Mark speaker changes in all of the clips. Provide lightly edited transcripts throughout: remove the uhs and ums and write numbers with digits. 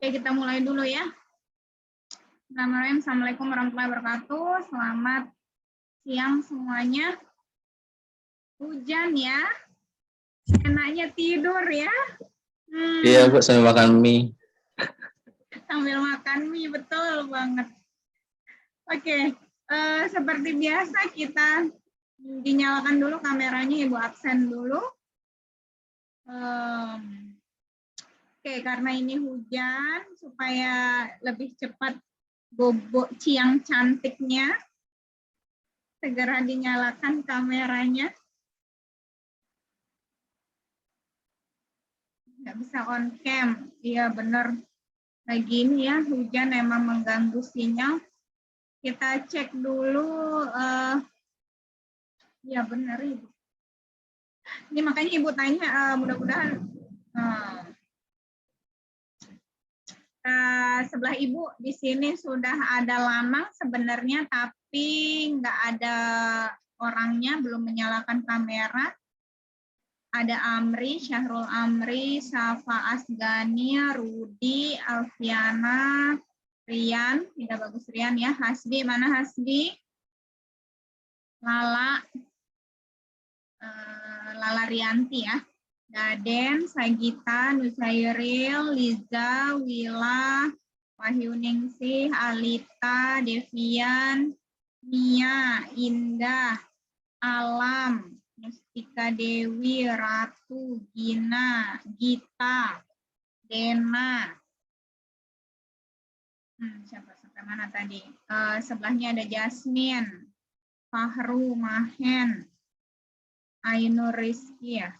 Speaker 1: Oke, kita mulai dulu ya. Assalamualaikum warahmatullahi wabarakatuh. Selamat siang semuanya. Hujan ya. Enaknya tidur ya.
Speaker 2: Iya, Bu, sambil makan mie.
Speaker 1: Sambil makan mie, betul banget. Oke, seperti biasa kita dinyalakan dulu kameranya, Ibu absen dulu. Oke, karena ini hujan, supaya lebih cepat bobok ciang cantiknya, segera dinyalakan kameranya. Nggak bisa on cam. Iya benar. Lagi ini ya, hujan emang mengganggu sinyal. Kita cek dulu. Ya benar Ibu. Ini makanya Ibu tanya, mudah-mudahan sebelah Ibu di sini sudah ada Lamang sebenarnya, tapi nggak ada orangnya, belum menyalakan kamera. Ada Amri, Syahrul Amri, Safa Asgani, Rudi, Alfiana, Rian, tidak bagus Rian ya. Hasbi, mana Hasbi? Lala, Lala Rianti ya. Daden, Sagita, Nusairil, Liza, Wila, Wahyu Ningsih, Alita, Devian, Mia, Indah, Alam, Mustika Dewi, Ratu, Gina, Gita, Dena. Siapa sampai mana tadi? Sebelahnya ada Jasmine, Fahru, Mahen, Ainur Rizky ya.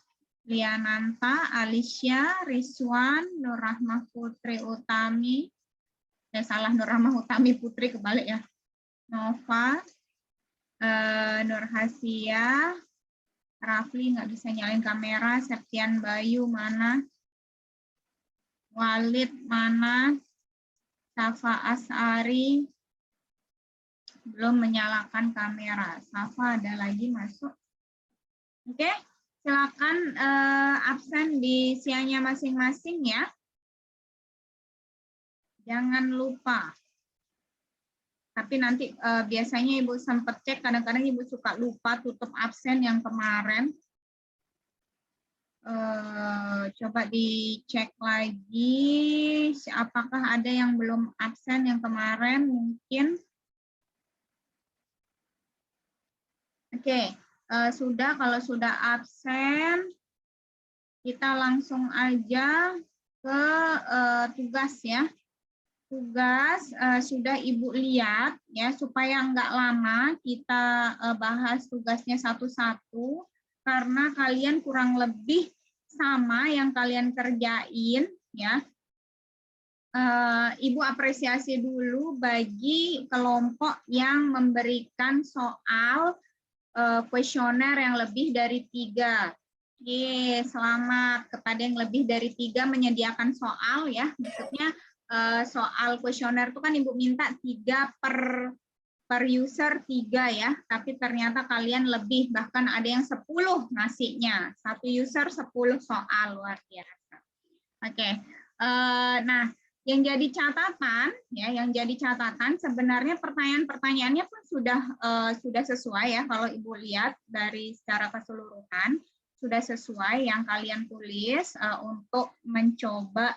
Speaker 1: Liananta, Alicia, Rizwan, Nur Rahmah Putri Utami. Salah, Nur Rahmah Utami Putri, kebalik ya. Nova, Nur Hasia, Rafli nggak bisa nyalain kamera, Septian Bayu mana, Walid mana, Safa Asari belum menyalakan kamera. Safa ada lagi masuk. Oke, silakan absen di siangnya masing-masing ya. Jangan lupa. Tapi nanti biasanya Ibu sempat cek, kadang-kadang Ibu suka lupa tutup absen yang kemarin. Coba dicek lagi, apakah ada yang belum absen yang kemarin mungkin. Oke, sudah, kalau sudah absen, kita langsung aja ke tugas ya. Tugas sudah Ibu lihat ya, supaya nggak lama kita bahas tugasnya satu-satu, karena kalian kurang lebih sama yang kalian kerjain ya. Ibu apresiasi dulu bagi kelompok yang memberikan soal kuesioner yang lebih dari 3. Oke, selamat kepada yang lebih dari 3 menyediakan soal ya. Maksudnya soal kuesioner itu kan Ibu minta 3 per user 3 ya, tapi ternyata kalian lebih, bahkan ada yang 10 ngasihnya. 1 user 10 soal, luar biasa. Oke, nah yang jadi catatan ya, yang jadi catatan sebenarnya pertanyaan-pertanyaannya pun sudah sesuai ya, kalau Ibu lihat dari secara keseluruhan sudah sesuai yang kalian tulis untuk mencoba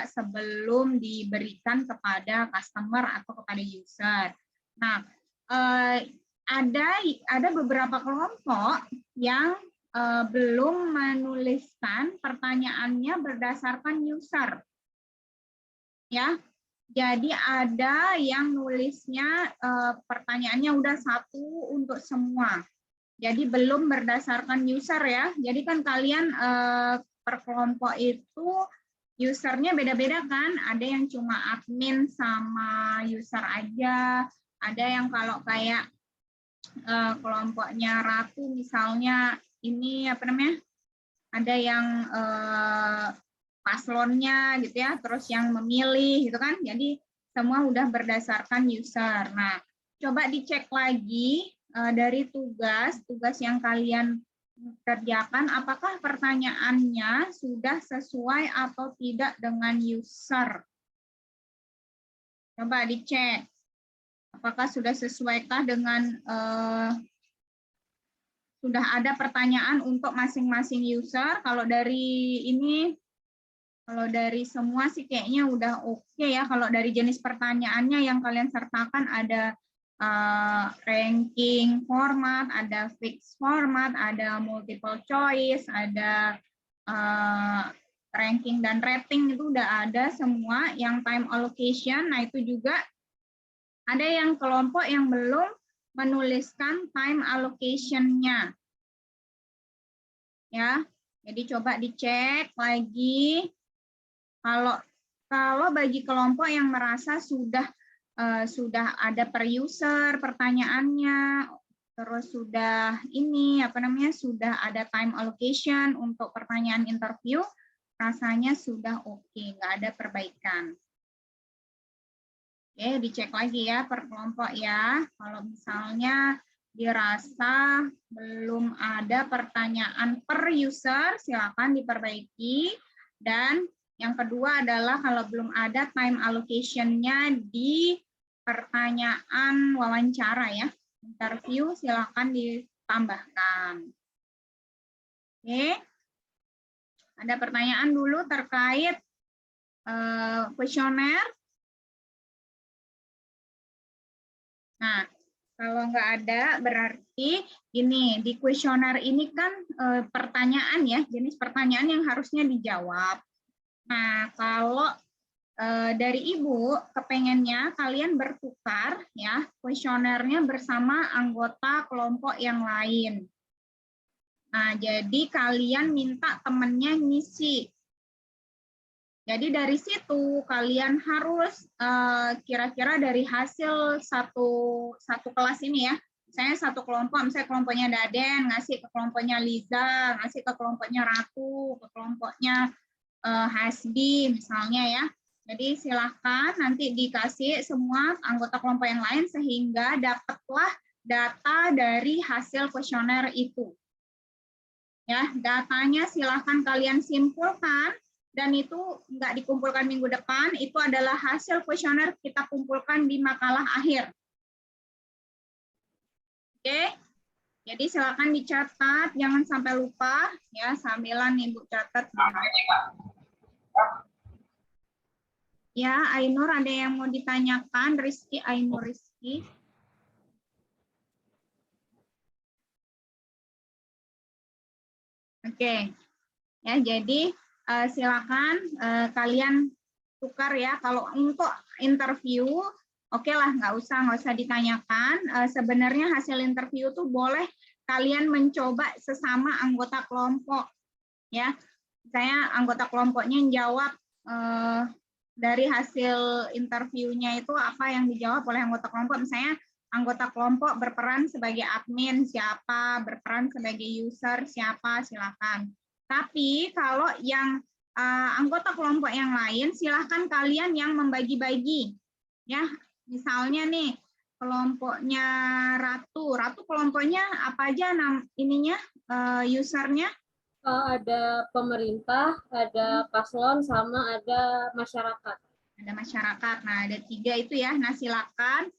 Speaker 1: sebelum diberikan kepada customer atau kepada user. Nah, ada beberapa kelompok yang belum menuliskan pertanyaannya berdasarkan user. Ya. Jadi ada yang nulisnya pertanyaannya udah 1 untuk semua. Jadi belum berdasarkan user ya. Jadi kan kalian per kelompok itu usernya beda-beda kan. Ada yang cuma admin sama user aja. Ada yang kalau kayak kelompoknya Ratu misalnya, ini apa namanya, ada yang paslonnya gitu ya, terus yang memilih gitu kan. Jadi semua udah berdasarkan user. Nah, coba dicek lagi dari tugas yang kalian kerjakan, apakah pertanyaannya sudah sesuai atau tidak dengan user. Coba dicek. Apakah sudah sesuaikah dengan sudah ada pertanyaan untuk masing-masing user. Kalau dari ini, kalau dari semua sih kayaknya udah oke ya. Kalau dari jenis pertanyaannya yang kalian sertakan ada ranking format, ada fixed format, ada multiple choice, ada ranking dan rating, itu udah ada semua. Yang time allocation, nah itu juga ada yang kelompok yang belum menuliskan time allocation-nya. Ya, jadi coba dicek lagi. Kalau bagi kelompok yang merasa sudah ada per user pertanyaannya, terus sudah ini apa namanya, sudah ada time allocation untuk pertanyaan interview, rasanya sudah oke, nggak ada perbaikan. Oke, dicek lagi ya per kelompok ya. Kalau misalnya dirasa belum ada pertanyaan per user, silakan diperbaiki. Dan yang kedua adalah kalau belum ada time allocation-nya di pertanyaan wawancara ya, interview, silakan ditambahkan. Oke, ada pertanyaan dulu terkait kuesioner. Nah, kalau nggak ada, berarti ini di kuesioner ini kan pertanyaan ya, jenis pertanyaan yang harusnya dijawab. Nah, kalau dari Ibu, kepengennya kalian bertukar ya kuesionernya bersama anggota kelompok yang lain. Nah, jadi kalian minta temennya ngisi. Jadi dari situ kalian harus kira-kira dari hasil satu kelas ini ya, misalnya satu kelompok, misalnya kelompoknya Daden ngasih ke kelompoknya Liza, ngasih ke kelompoknya Ratu, ke kelompoknya Hasbi misalnya ya. Jadi silahkan nanti dikasih semua anggota kelompok yang lain sehingga dapatlah data dari hasil kuesioner itu. Ya, datanya silahkan kalian simpulkan. Dan itu nggak dikumpulkan minggu depan, itu adalah hasil kuesioner kita kumpulkan di makalah akhir. Oke, jadi silakan dicatat, jangan sampai lupa ya, sambilan Ibu catat. Ya, Ainur ada yang mau ditanyakan, Rizky, Ainur Rizky. Oke, ya jadi silakan kalian tukar ya. Kalau untuk interview, oke lah, nggak usah ditanyakan. Sebenarnya hasil interview tuh boleh kalian mencoba sesama anggota kelompok, ya. Saya anggota kelompoknya yang jawab dari hasil interviewnya itu apa yang dijawab oleh anggota kelompok. Misalnya anggota kelompok berperan sebagai admin siapa, berperan sebagai user siapa, silakan. Tapi kalau yang anggota kelompok yang lain, silahkan kalian yang membagi-bagi. Ya, misalnya nih kelompoknya Ratu kelompoknya apa aja ininya usernya?
Speaker 3: Ada pemerintah, ada paslon, sama ada masyarakat.
Speaker 1: Ada masyarakat. Nah, ada 3 itu ya. Nah, silakan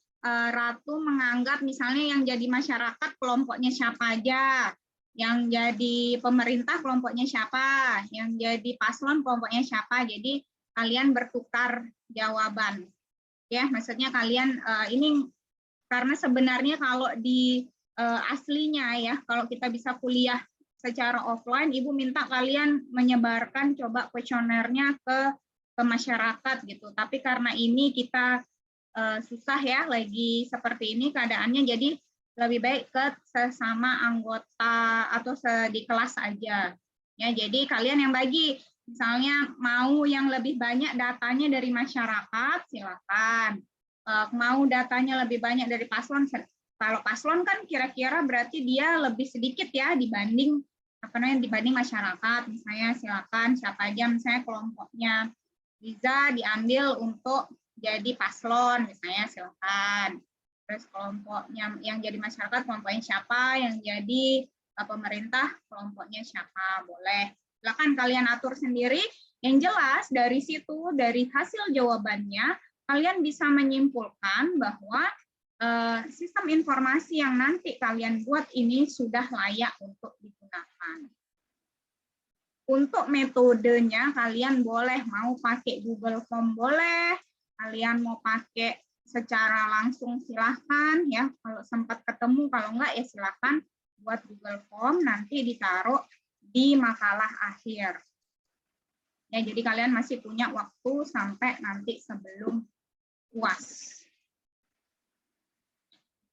Speaker 1: Ratu menganggap misalnya yang jadi masyarakat kelompoknya siapa aja. Yang jadi pemerintah kelompoknya siapa, yang jadi paslon kelompoknya siapa. Jadi kalian bertukar jawaban. Ya, maksudnya kalian ini karena sebenarnya kalau di aslinya ya, kalau kita bisa kuliah secara offline, Ibu minta kalian menyebarkan coba kuesionernya ke masyarakat gitu. Tapi karena ini kita susah ya, lagi seperti ini keadaannya, jadi lebih baik ke sesama anggota atau di kelas aja. Ya, jadi kalian yang bagi, misalnya mau yang lebih banyak datanya dari masyarakat, silakan. Mau datanya lebih banyak dari paslon, kalau paslon kan kira-kira berarti dia lebih sedikit ya dibanding dibanding masyarakat. Misalnya silakan siapa aja, misalnya kelompoknya Liza diambil untuk jadi paslon, misalnya silakan. Terus kelompoknya yang jadi masyarakat kelompoknya siapa, yang jadi pemerintah, kelompoknya siapa, boleh. Silakan kalian atur sendiri. Yang jelas dari situ, dari hasil jawabannya, kalian bisa menyimpulkan bahwa sistem informasi yang nanti kalian buat ini sudah layak untuk digunakan. Untuk metodenya, kalian boleh mau pakai Google Form boleh, kalian mau pakai secara langsung silahkan ya, kalau sempat ketemu, kalau enggak ya silahkan buat Google Form, nanti ditaruh di makalah akhir. Ya, jadi kalian masih punya waktu sampai nanti sebelum UAS.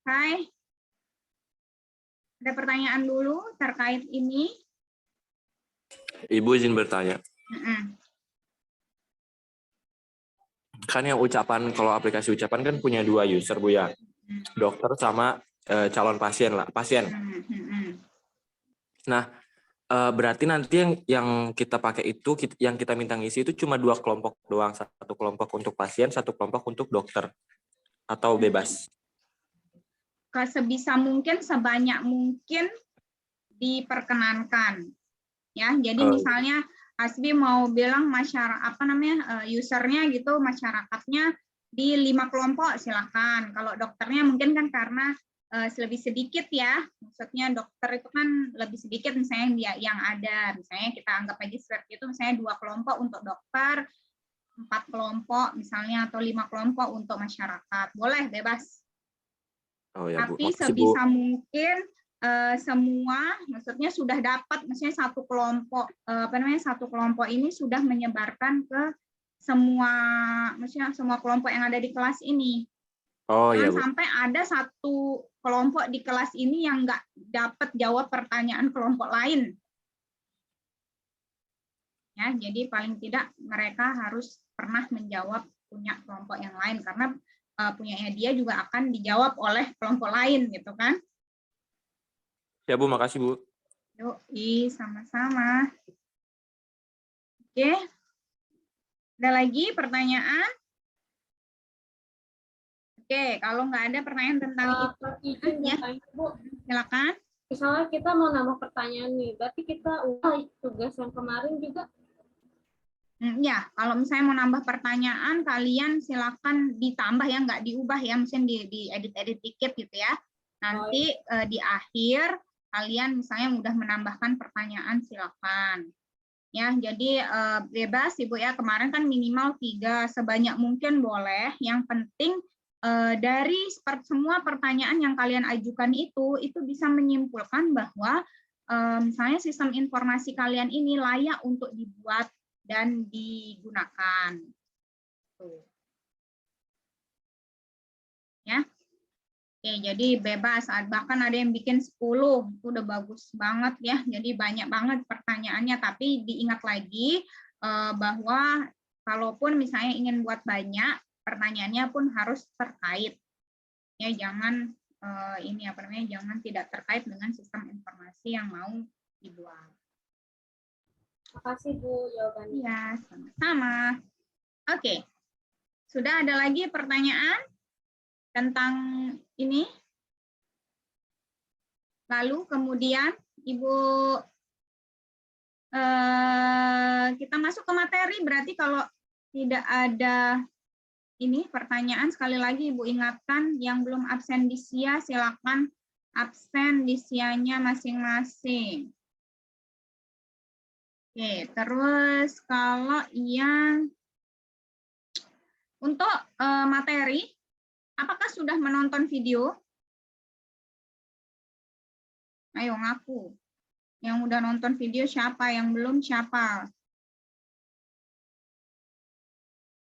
Speaker 1: Oke. Ada pertanyaan dulu terkait ini?
Speaker 4: Ibu izin bertanya. Kan yang ucapan, kalau aplikasi ucapan kan punya 2 user, Bu ya. Dokter sama calon pasien lah, pasien. Nah, berarti nanti yang kita pakai itu, yang kita minta ngisi itu cuma 2 kelompok doang, 1 kelompok untuk pasien, 1 kelompok untuk dokter, atau bebas?
Speaker 1: Sebisa mungkin, sebanyak mungkin diperkenankan. Ya, jadi misalnya Hasbi mau bilang masyarakat usernya gitu, masyarakatnya di 5 kelompok, silakan. Kalau dokternya mungkin kan karena lebih sedikit ya, maksudnya dokter itu kan lebih sedikit, misalnya yang ada, misalnya kita anggap aja seperti itu, misalnya 2 kelompok untuk dokter, 4 kelompok misalnya, atau 5 kelompok untuk masyarakat, boleh bebas.
Speaker 4: Oh ya, Bu.
Speaker 1: Tapi
Speaker 4: Makasih,
Speaker 1: sebisa
Speaker 4: Bu.
Speaker 1: mungkin semua, maksudnya sudah dapat, maksudnya satu kelompok ini sudah menyebarkan ke semua, maksudnya semua kelompok yang ada di kelas ini.
Speaker 4: Oh
Speaker 1: Jangan
Speaker 4: ya, Bu.
Speaker 1: sampai ada satu kelompok di kelas ini yang nggak dapat jawab pertanyaan kelompok lain. Ya, jadi paling tidak mereka harus pernah menjawab punya kelompok yang lain, karena punyanya dia juga akan dijawab oleh kelompok lain, gitu kan?
Speaker 4: Ya, Bu, makasih, Bu.
Speaker 1: Yuk, sama-sama. Oke. Ada lagi pertanyaan? Oke, kalau nggak ada pertanyaan tentang itu, ya,
Speaker 3: Bu.
Speaker 1: silakan.
Speaker 3: Misalnya kita mau nambah pertanyaan nih, berarti kita tugas yang kemarin juga.
Speaker 1: Ya, kalau misalnya mau nambah pertanyaan, kalian silakan ditambah ya, nggak diubah ya, misalnya di edit-edit dikit gitu ya. Nanti di akhir kalian misalnya mudah menambahkan pertanyaan, silakan. Ya, jadi bebas Ibu ya, kemarin kan minimal 3, sebanyak mungkin boleh. Yang penting dari semua pertanyaan yang kalian ajukan itu bisa menyimpulkan bahwa misalnya sistem informasi kalian ini layak untuk dibuat dan digunakan. Tuh. Ya. Oke, jadi bebas, bahkan ada yang bikin 10, itu udah bagus banget ya, jadi banyak banget pertanyaannya, tapi diingat lagi bahwa kalaupun misalnya ingin buat banyak, pertanyaannya pun harus terkait. Ya, jangan jangan tidak terkait dengan sistem informasi yang mau dibuat.
Speaker 3: Terima kasih, Bu, jawabannya.
Speaker 1: Ya, sama-sama. Oke, sudah ada lagi pertanyaan tentang ini? Lalu kemudian Ibu kita masuk ke materi, berarti kalau tidak ada ini pertanyaan, sekali lagi Ibu ingatkan yang belum absen di SIA silakan absen di SIA-nya masing-masing. Oke, terus kalau yang untuk materi, apakah sudah menonton video? Ayo ngaku. Yang udah nonton video siapa? Yang belum siapa?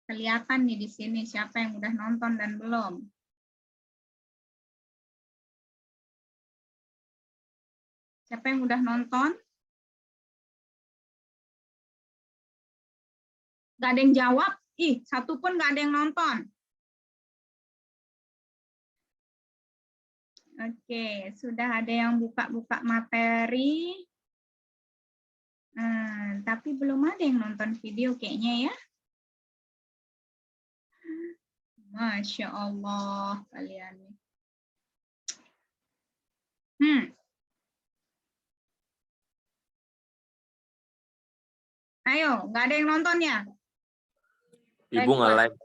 Speaker 1: Kelihatan nih di sini siapa yang udah nonton dan belum. Siapa yang udah nonton? Gak ada yang jawab? Ih, satu pun gak ada yang nonton. Oke, sudah ada yang buka-buka materi. Tapi belum ada yang nonton video kayaknya ya. Masya Allah kalian. Ayo, nggak ada yang nonton ya?
Speaker 4: Ibu
Speaker 1: Baiklah.
Speaker 4: nge-like.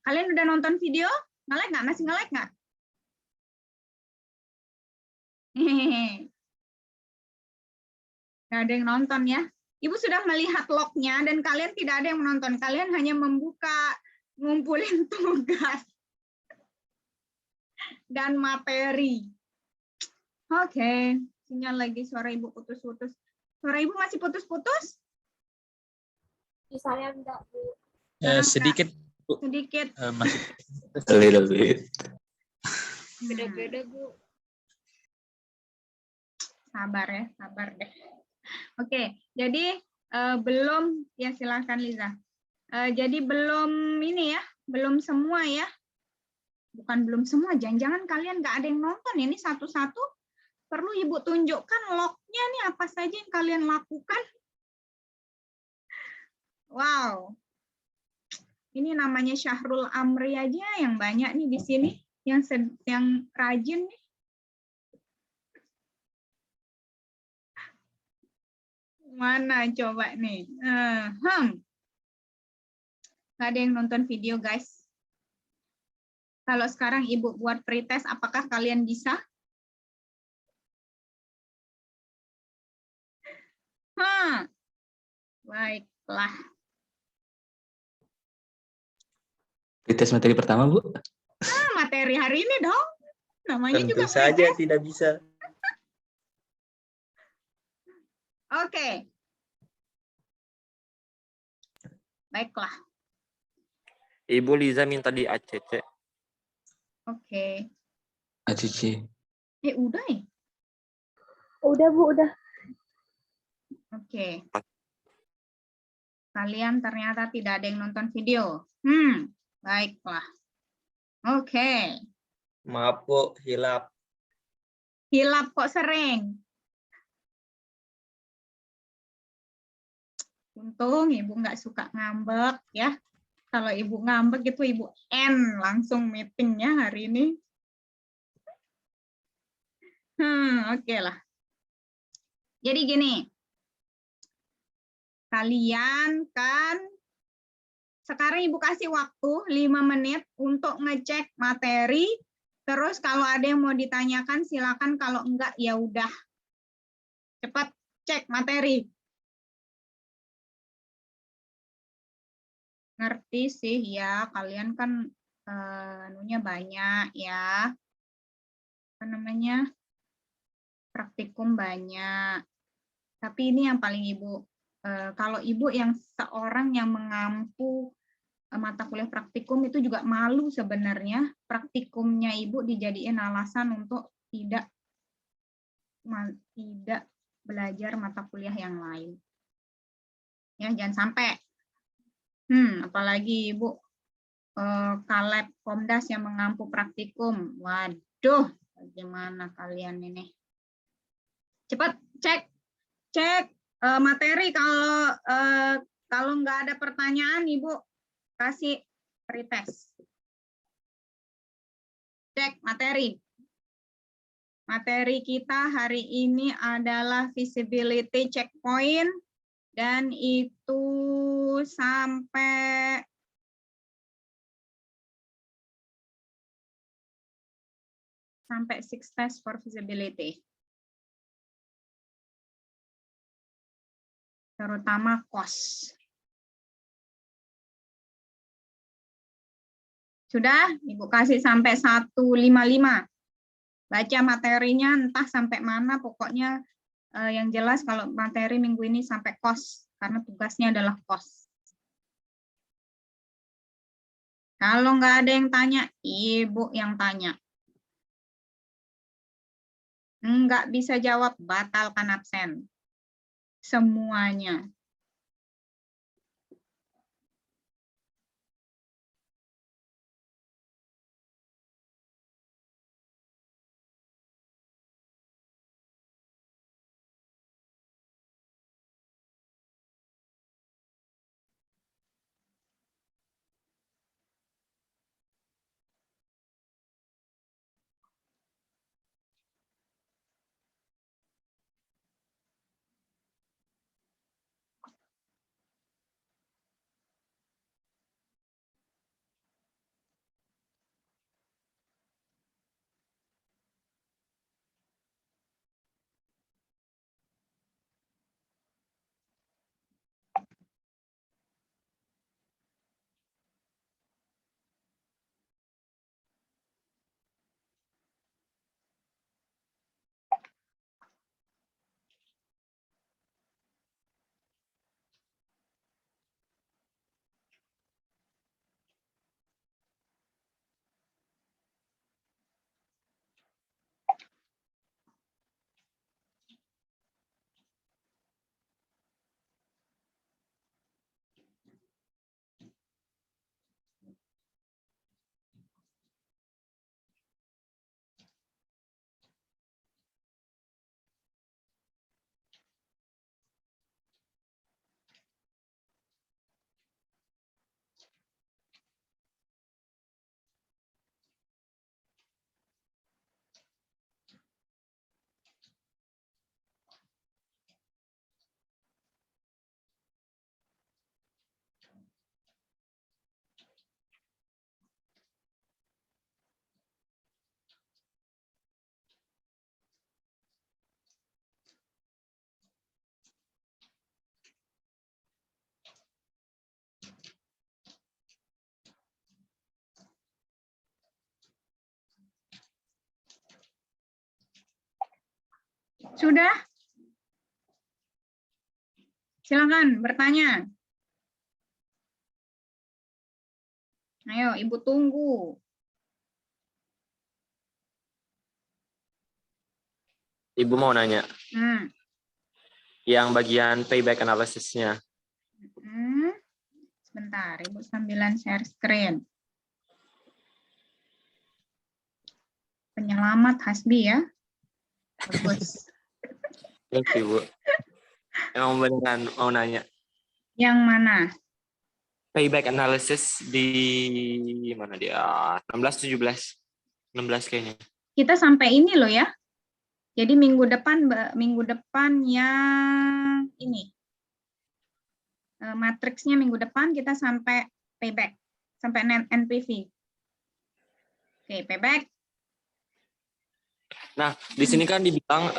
Speaker 1: Kalian udah nonton video? Nge-like nggak? Masih nge-like nggak? Hehehe. Nggak ada yang nonton ya. Ibu sudah melihat lognya dan kalian tidak ada yang menonton. Kalian hanya membuka, ngumpulin tugas dan materi. Oke, sinyal lagi suara ibu putus-putus. Suara ibu masih putus-putus?
Speaker 3: Di saya enggak, Bu.
Speaker 5: Sedikit Bu.
Speaker 1: Sedikit.
Speaker 5: Masih
Speaker 2: A little bit.
Speaker 3: Beda-beda, Bu.
Speaker 1: Sabar ya, sabar deh. Oke, jadi belum, ya silahkan Liza. Jadi belum ini ya, belum semua ya. Bukan belum semua, jangan-jangan kalian nggak ada yang nonton. Ini satu-satu perlu Ibu tunjukkan lognya nih apa saja yang kalian lakukan. Wow. Ini namanya Syahrul Amri aja yang banyak nih di sini, yang rajin nih. Mana coba nih? Nggak ada yang nonton video, guys. Kalau sekarang Ibu buat pretest, apakah kalian bisa? Baiklah.
Speaker 2: Tes materi pertama, Bu.
Speaker 1: Materi hari ini dong. Namanya
Speaker 5: tentu
Speaker 1: juga
Speaker 5: saja
Speaker 1: pretest.
Speaker 5: tidak bisa.
Speaker 1: Oke. Baiklah.
Speaker 4: Ibu Liza minta di ACC.
Speaker 1: Oke.
Speaker 2: ACC.
Speaker 1: Udah ya?
Speaker 3: Udah, Bu, udah.
Speaker 1: Oke. Kalian ternyata tidak ada yang nonton video. Baiklah. Oke.
Speaker 5: Maaf Bu, hilap.
Speaker 1: Hilap kok sering. Untung Ibu nggak suka ngambek ya. Kalau Ibu ngambek itu Ibu end langsung meetingnya hari ini. Oke lah. Jadi gini. Kalian kan sekarang Ibu kasih waktu 5 menit untuk ngecek materi. Terus kalau ada yang mau ditanyakan silakan, kalau enggak ya udah. Cepat cek materi. Ngerti sih ya, kalian kan anunya banyak ya. Apa namanya? Praktikum banyak. Tapi ini yang paling Ibu, kalau Ibu yang seorang yang mengampu mata kuliah praktikum itu juga malu sebenarnya. Praktikumnya Ibu dijadiin alasan untuk tidak belajar mata kuliah yang lain. Ya, jangan sampai. Apalagi Ibu Kaleb Komdas yang mengampu praktikum. Waduh, bagaimana kalian ini? Cepat cek materi. Kalau nggak ada pertanyaan, Ibu kasih pretest. Cek materi. Materi kita hari ini adalah feasibility checkpoint dan itu sampai six test for feasibility. Terutama cost. Sudah, Ibu kasih sampai 155. Baca materinya entah sampai mana, pokoknya yang jelas kalau materi minggu ini sampai cost, karena tugasnya adalah cost. Kalau nggak ada yang tanya, Ibu yang tanya. Nggak bisa jawab, batalkan absen. Semuanya. Sudah? Silakan bertanya. Ayo, Ibu tunggu.
Speaker 4: Ibu mau nanya,
Speaker 1: Hmm.
Speaker 4: yang bagian payback analysis-nya.
Speaker 1: Sebentar, Ibu sambilan share screen. Penyelamat Hasbi ya. Bagus.
Speaker 4: Terus Ibu, emang beneran mau nanya.
Speaker 1: Yang mana?
Speaker 4: Payback analysis di mana dia? 16, 17. 16 kayaknya.
Speaker 1: Kita sampai ini loh ya. Jadi minggu depan yang ini. Matriksnya minggu depan kita sampai payback, sampai NPV. Oke, payback.
Speaker 4: Nah, di sini kan dibilang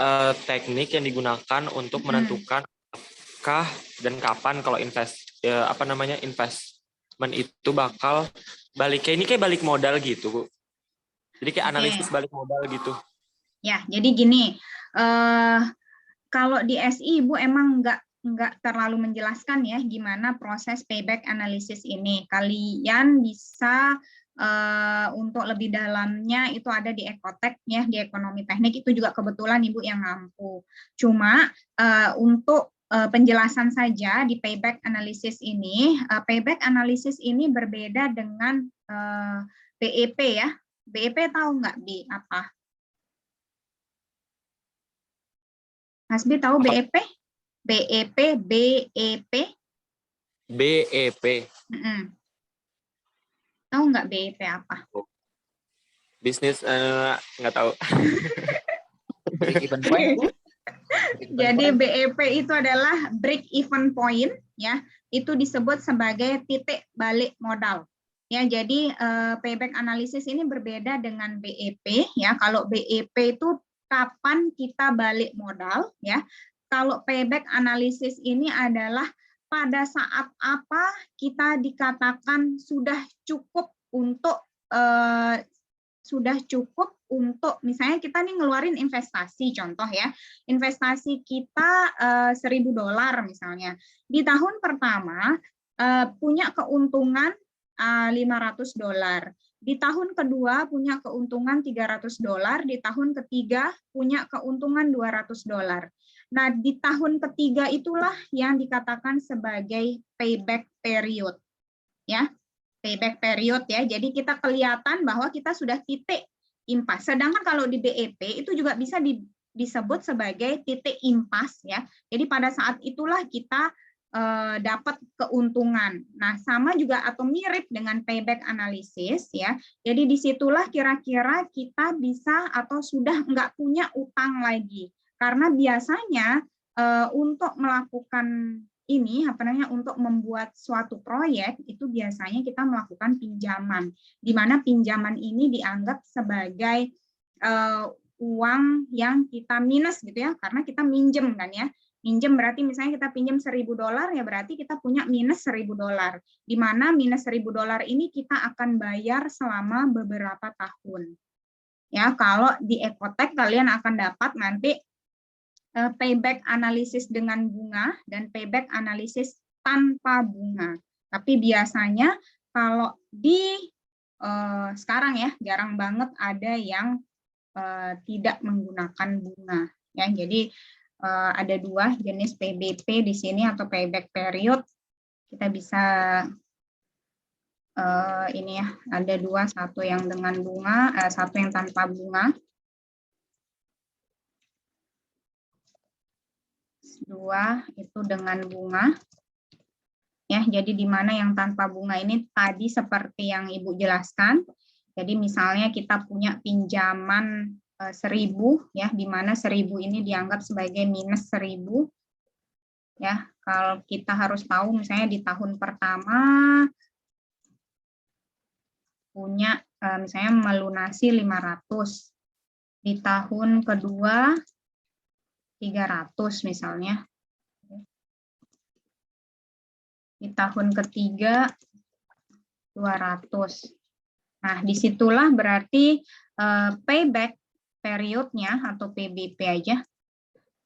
Speaker 4: teknik yang digunakan untuk menentukan apakah dan kapan kalau investment itu bakal kayak balik modal gitu, Bu. Jadi kayak analisis balik modal gitu.
Speaker 1: Ya, jadi gini, kalau di SI Ibu emang nggak terlalu menjelaskan ya gimana proses payback analysis ini. Kalian bisa untuk lebih dalamnya itu ada di Ekotek ya, di ekonomi teknik itu juga kebetulan Ibu yang mampu. Cuma untuk penjelasan saja di payback analysis ini berbeda dengan BEP ya. BEP tahu nggak B apa? Hasbi tahu BEP? BEP, BEP?
Speaker 4: BEP.
Speaker 1: Tahu nggak BEP apa?
Speaker 4: Bisnis nggak tahu.
Speaker 1: Jadi BEP itu adalah break even point ya. Itu disebut sebagai titik balik modal. Ya, jadi payback analysis ini berbeda dengan BEP ya. Kalau BEP itu kapan kita balik modal ya. Kalau payback analysis ini adalah pada saat apa kita dikatakan sudah cukup untuk misalnya kita nih ngeluarin investasi, contoh ya, investasi kita $1.000 misalnya. Di tahun pertama punya keuntungan $500. Di tahun kedua punya keuntungan $300, di tahun ketiga punya keuntungan $200. Nah, di tahun ketiga itulah yang dikatakan sebagai payback period. Ya, payback period ya. Jadi kita kelihatan bahwa kita sudah titik impas. Sedangkan kalau di BEP itu juga bisa disebut sebagai titik impas ya. Jadi pada saat itulah kita dapat keuntungan. Nah, sama juga atau mirip dengan payback analysis ya. Jadi disitulah kira-kira kita bisa atau sudah nggak punya utang lagi. Karena biasanya untuk melakukan ini untuk membuat suatu proyek itu biasanya kita melakukan pinjaman, di mana pinjaman ini dianggap sebagai uang yang kita minus gitu ya, karena kita minjem kan ya. Minjem berarti misalnya kita pinjam $1.000 ya berarti kita punya minus $1.000. Di mana minus $1.000 ini kita akan bayar selama beberapa tahun. Ya, kalau di Ekotek kalian akan dapat nanti payback analisis dengan bunga dan payback analisis tanpa bunga. Tapi biasanya kalau di sekarang ya jarang banget ada yang tidak menggunakan bunga. Ya, jadi ada dua jenis PBP di sini atau payback period. Kita bisa ini ya, ada dua, satu yang dengan bunga, satu yang tanpa bunga. Dua itu dengan bunga. Ya, jadi di mana yang tanpa bunga ini tadi seperti yang Ibu jelaskan. Jadi misalnya kita punya pinjaman 1.000 ya, di mana 1.000 ini dianggap sebagai minus 1.000. Ya, kalau kita harus tahu misalnya di tahun pertama punya misalnya melunasi 500. Di tahun kedua 300 misalnya. Di tahun ketiga 200. Nah, disitulah berarti payback periodnya atau PBP aja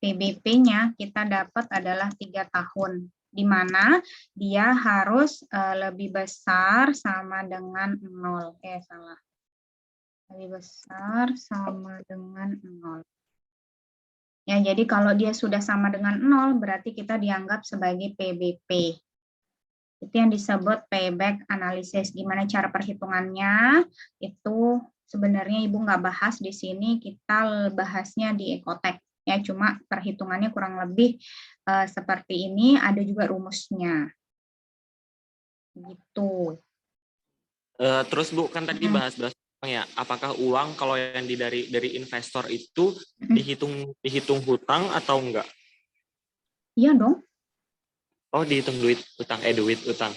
Speaker 1: PBP-nya kita dapat adalah 3 tahun, di mana dia harus lebih besar sama dengan 0. Salah. Lebih besar sama dengan 0. Ya, jadi kalau dia sudah sama dengan 0, berarti kita dianggap sebagai PBP. Itu yang disebut payback analysis. Gimana cara perhitungannya? Itu sebenarnya Ibu nggak bahas di sini, kita bahasnya di Ecotech. Ya, cuma perhitungannya kurang lebih seperti ini, ada juga rumusnya. Gitu.
Speaker 4: Terus Bu, kan tadi bahas-bahas ya, apakah uang kalau yang dari investor itu dihitung hutang atau enggak?
Speaker 1: Iya dong.
Speaker 4: Oh, dihitung duit utang, utang.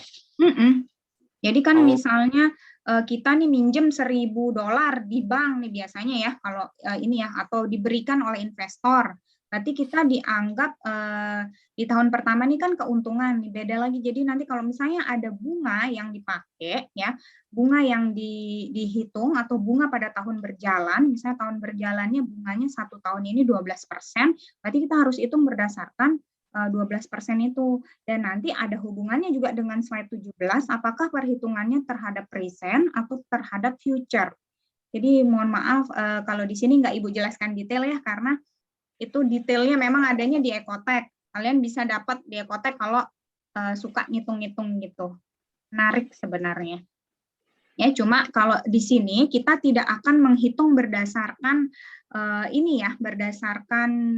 Speaker 1: Jadi kan misalnya kita nih minjem $1.000 di bank nih biasanya ya, kalau ini ya, atau diberikan oleh investor. Berarti kita dianggap di tahun pertama nih kan keuntungan, nih beda lagi. Jadi nanti kalau misalnya ada bunga yang dipakai ya, bunga yang dihitung atau bunga pada tahun berjalan, misalnya tahun berjalannya bunganya 1 tahun ini 12%, berarti kita harus hitung berdasarkan 12% itu. Dan nanti ada hubungannya juga dengan slide 17, apakah perhitungannya terhadap present atau terhadap future. Jadi mohon maaf kalau di sini nggak Ibu jelaskan detail ya, karena itu detailnya memang adanya di Ecotech. Kalian bisa dapat di Ecotech kalau suka ngitung-ngitung gitu. Menarik sebenarnya. Ya, cuma kalau di sini kita tidak akan menghitung berdasarkan ini ya, berdasarkan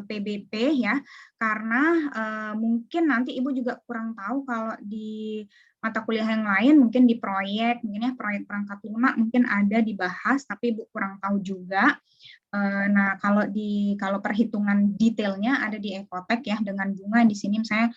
Speaker 1: PBP ya, karena mungkin nanti Ibu juga kurang tahu kalau di mata kuliah yang lain, mungkin di proyek, mungkin ya proyek perangkat lunak mungkin ada dibahas, tapi Ibu kurang tahu juga. Nah, kalau perhitungan detailnya ada di Ecotech ya, dengan bunga di sini misalnya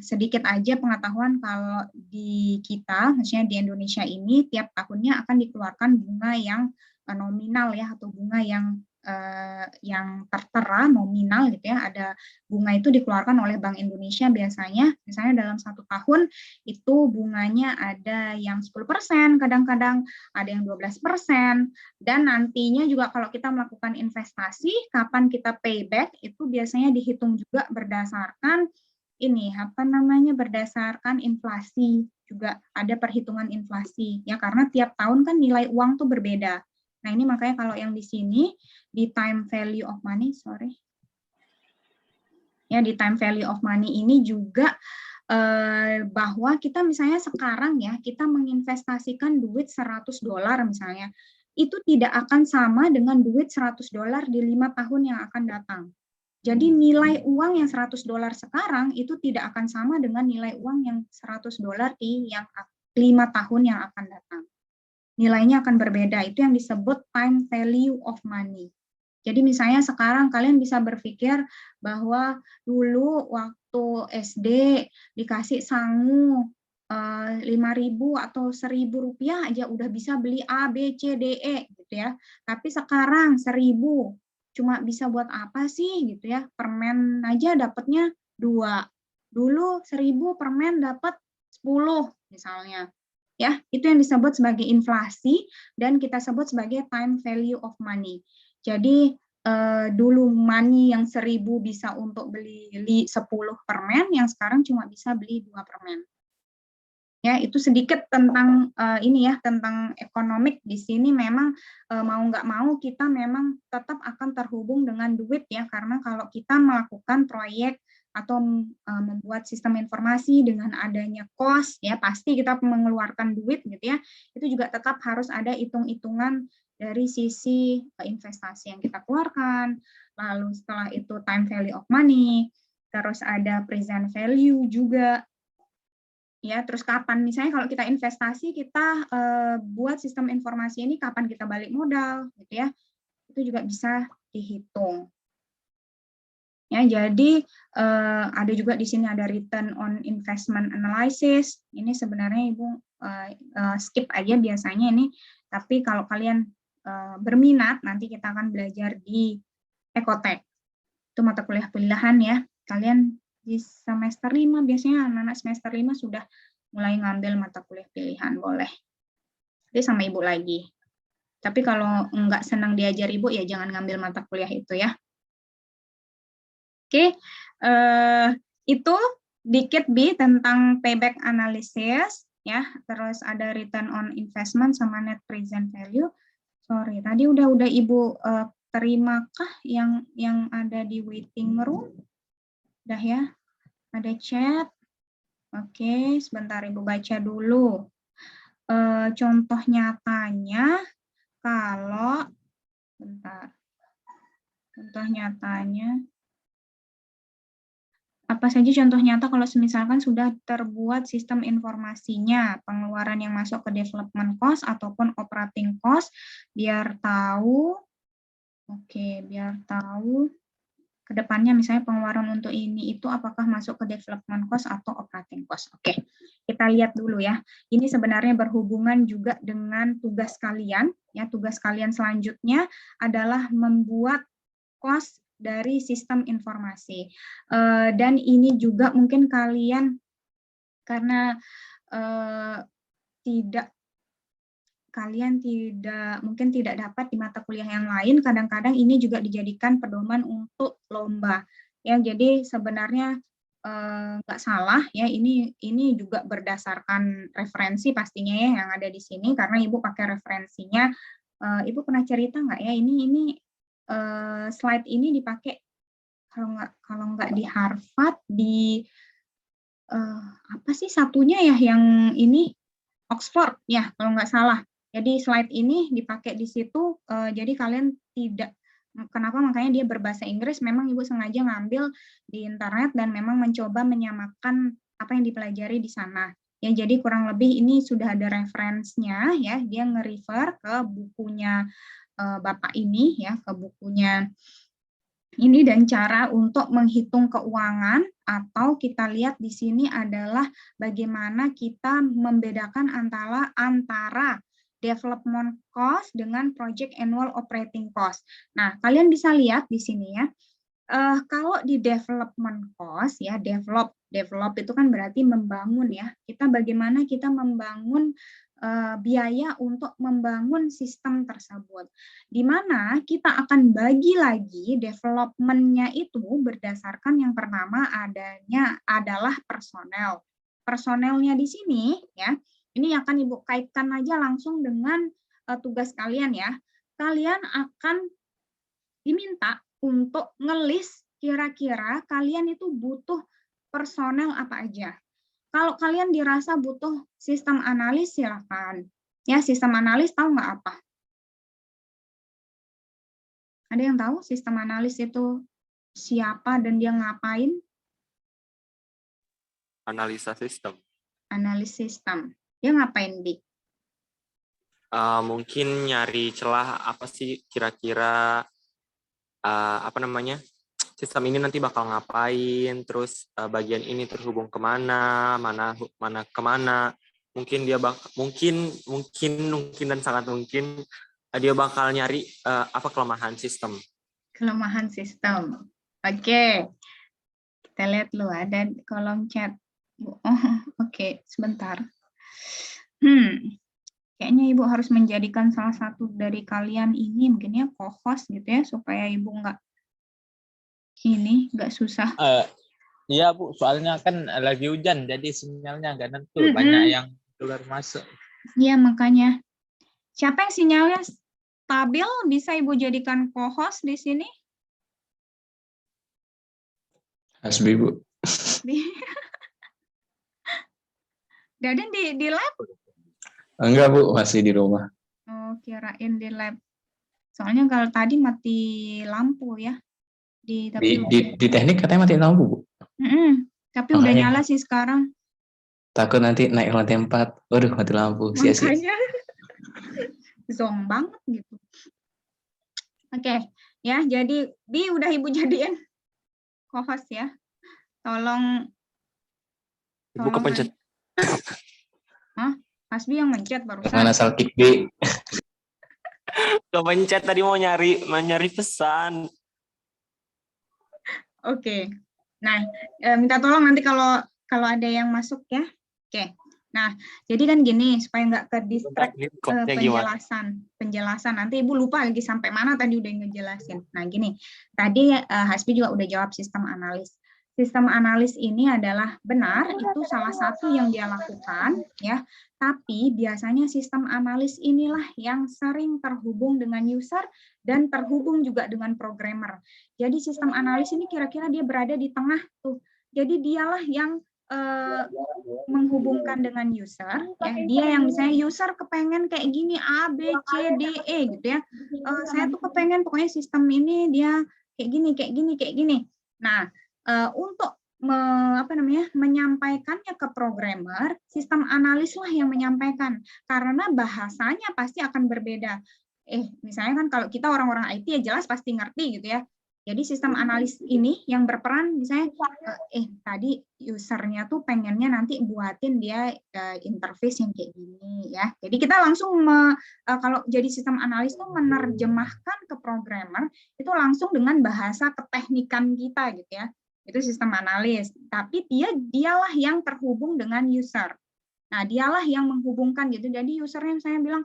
Speaker 1: sedikit aja pengetahuan kalau di kita, maksudnya di Indonesia ini tiap tahunnya akan dikeluarkan bunga yang nominal ya, atau bunga yang tertera nominal gitu ya. Ada bunga itu dikeluarkan oleh Bank Indonesia biasanya, misalnya dalam 1 tahun itu bunganya ada yang 10%, kadang-kadang ada yang 12%, dan nantinya juga kalau kita melakukan investasi, kapan kita payback itu biasanya dihitung juga berdasarkan ini berdasarkan inflasi, juga ada perhitungan inflasi ya, karena tiap tahun kan nilai uang tuh berbeda. Nah, ini makanya kalau yang di sini di time value of money, ya, di time value of money ini juga bahwa kita misalnya sekarang ya, kita menginvestasikan duit $100 misalnya, itu tidak akan sama dengan duit $100 di 5 tahun yang akan datang. Jadi nilai uang yang $100 sekarang itu tidak akan sama dengan nilai uang yang $100 di yang 5 tahun yang akan datang. Nilainya akan berbeda, itu yang disebut time value of money. Jadi misalnya sekarang kalian bisa berpikir bahwa dulu waktu SD dikasih sangu 5.000 atau Rp1.000 aja udah bisa beli A, B, C, D, E gitu ya. Tapi sekarang 1.000 cuma bisa buat apa sih gitu ya, permen aja dapatnya 2. Dulu 1.000 permen dapat 10 misalnya. Ya, itu yang disebut sebagai inflasi dan kita sebut sebagai time value of money. Jadi dulu money yang 1.000 bisa untuk beli 10 permen, yang sekarang cuma bisa beli 2 permen. Ya, itu sedikit tentang ini ya, tentang ekonomik di sini. Memang mau nggak mau kita memang tetap akan terhubung dengan duit ya, karena kalau kita melakukan proyek atau membuat sistem informasi dengan adanya cost ya, pasti kita mengeluarkan duit gitu ya, itu juga tetap harus ada hitung-hitungan dari sisi investasi yang kita keluarkan, lalu setelah itu time value of money, terus ada present value juga. Ya, terus kapan misalnya kalau kita investasi, kita buat sistem informasi ini kapan kita balik modal gitu ya, itu juga bisa dihitung. Ya, jadi ada juga di sini ada return on investment analysis. Ini sebenarnya Ibu skip aja biasanya ini, tapi kalau kalian berminat nanti kita akan belajar di Ecotech. Itu mata kuliah pilihan ya. Kalian di semester 5 biasanya anak-anak semester 5 sudah mulai ngambil mata kuliah pilihan, boleh. Jadi sama Ibu lagi. Tapi kalau enggak senang diajar Ibu ya jangan ngambil mata kuliah itu ya. Oke, itu dikit Bi tentang payback analysis ya. Terus ada return on investment sama net present value. Sorry, tadi udah Ibu terimakah yang ada di waiting room? Udah ya? Ada chat. Oke, sebentar Ibu baca dulu. Contoh nyatanya kalau bentar. Contoh nyatanya apa saja contoh nyata kalau misalkan sudah terbuat sistem informasinya, pengeluaran yang masuk ke development cost ataupun operating cost, biar tahu, biar tahu ke depannya misalnya pengeluaran untuk ini itu apakah masuk ke development cost atau operating cost. Oke, kita lihat dulu ya. Ini sebenarnya berhubungan juga dengan tugas kalian. Ya, tugas kalian selanjutnya adalah membuat cost dari sistem informasi. Dan ini juga mungkin kalian karena mungkin tidak dapat di mata kuliah yang lain, kadang-kadang ini juga dijadikan pedoman untuk lomba. Ya, jadi sebenarnya nggak salah ya, ini juga berdasarkan referensi pastinya ya yang ada di sini, karena Ibu pakai referensinya. Ibu pernah cerita nggak ya, ini slide ini dipakai kalau nggak di Harvard, di apa sih satunya ya yang ini Oxford ya kalau nggak salah. Jadi slide ini dipakai di situ, jadi kalian tidak, kenapa makanya dia berbahasa Inggris, memang Ibu sengaja ngambil di internet dan memang mencoba menyamakan apa yang dipelajari di sana. Ya, jadi kurang lebih ini sudah ada referensinya ya, dia nge-refer ke bukunya Bapak ini ya, ke bukunya ini, dan cara untuk menghitung keuangan atau kita lihat di sini adalah bagaimana kita membedakan antara development cost dengan project annual operating cost. Nah, kalian bisa lihat di sini ya. Kalau di development cost ya, develop itu kan berarti membangun ya. Bagaimana kita membangun biaya untuk membangun sistem tersebut, di mana kita akan bagi lagi development-nya itu berdasarkan yang pertama adalah personel. Personelnya di sini ya, ini akan Ibu kaitkan aja langsung dengan tugas kalian ya. Kalian akan diminta untuk ngelis kira-kira kalian itu butuh personel apa aja. Kalau kalian dirasa butuh sistem analis, silakan. Ya, sistem analis tahu nggak apa? Ada yang tahu sistem analis itu siapa dan dia ngapain?
Speaker 4: Analisa sistem.
Speaker 1: Analis sistem. Dia ngapain, Bi?
Speaker 4: Mungkin nyari celah apa sih kira-kira sistem ini nanti bakal ngapain, terus bagian ini terhubung kemana, mana kemana. Mungkin dia mungkin dan sangat mungkin dia bakal nyari apa kelemahan sistem.
Speaker 1: Kelemahan sistem. Oke. Kita lihat dulu ada kolom chat. Oke, sebentar. Kayaknya Ibu harus menjadikan salah satu dari kalian ini mungkin ya co-host gitu ya, supaya Ibu nggak susah.
Speaker 5: Iya Bu, soalnya kan lagi hujan, jadi sinyalnya nggak nentu, banyak yang keluar masuk.
Speaker 1: Iya, makanya. Siapa yang sinyalnya stabil, bisa Ibu jadikan co-host di sini?
Speaker 2: Hasbi, Bu.
Speaker 1: Daden di lab?
Speaker 2: Enggak, Bu, masih di rumah.
Speaker 1: Oh, kirain di lab. Soalnya kalau tadi mati lampu ya. Di
Speaker 2: teknik katanya mati lampu, Bu.
Speaker 1: Tapi udah nyala sih sekarang.
Speaker 2: Takut nanti naik lantai 4. Waduh, mati lampu. Sia-sia.
Speaker 1: Makanya zong banget gitu. Oke, ya, jadi Bi udah Ibu jadiin co-host ya. Tolong
Speaker 4: Ibu kepencet.
Speaker 1: Hah? Mas Bi yang mencet barusan.
Speaker 2: Jangan asal kick B.
Speaker 4: Kepencet tadi mau nyari pesan.
Speaker 1: Oke. Nah, minta tolong nanti kalau ada yang masuk ya. Oke. Nah, jadi kan gini, supaya nggak ke distract
Speaker 4: Ini kodnya gimana?
Speaker 1: penjelasan. Nanti Ibu lupa lagi sampai mana tadi udah ngejelasin. Nah, gini, tadi Hasbi juga udah jawab sistem analis. Sistem analis ini adalah benar, itu salah satu yang dia lakukan, ya. Tapi biasanya sistem analis inilah yang sering terhubung dengan user dan terhubung juga dengan programmer. Jadi sistem analis ini kira-kira dia berada di tengah tuh. Jadi dialah yang menghubungkan dengan user, ya. Dia yang misalnya user kepengen kayak gini A, B, C, D, E gitu ya. Saya tuh kepengen pokoknya sistem ini dia kayak gini, kayak gini, kayak gini. Nah, untuk menyampaikannya ke programmer, sistem analis lah yang menyampaikan karena bahasanya pasti akan berbeda. Misalnya kan kalau kita orang-orang IT ya jelas pasti ngerti gitu ya. Jadi sistem analis ini yang berperan misalnya tadi usernya tuh pengennya nanti buatin dia interface yang kayak gini ya. Jadi kita langsung kalau jadi sistem analis tuh menerjemahkan ke programmer itu langsung dengan bahasa keteknikan kita gitu ya. Itu sistem analis. Tapi dialah yang terhubung dengan user. Nah, dialah yang menghubungkan gitu. Jadi usernya saya bilang,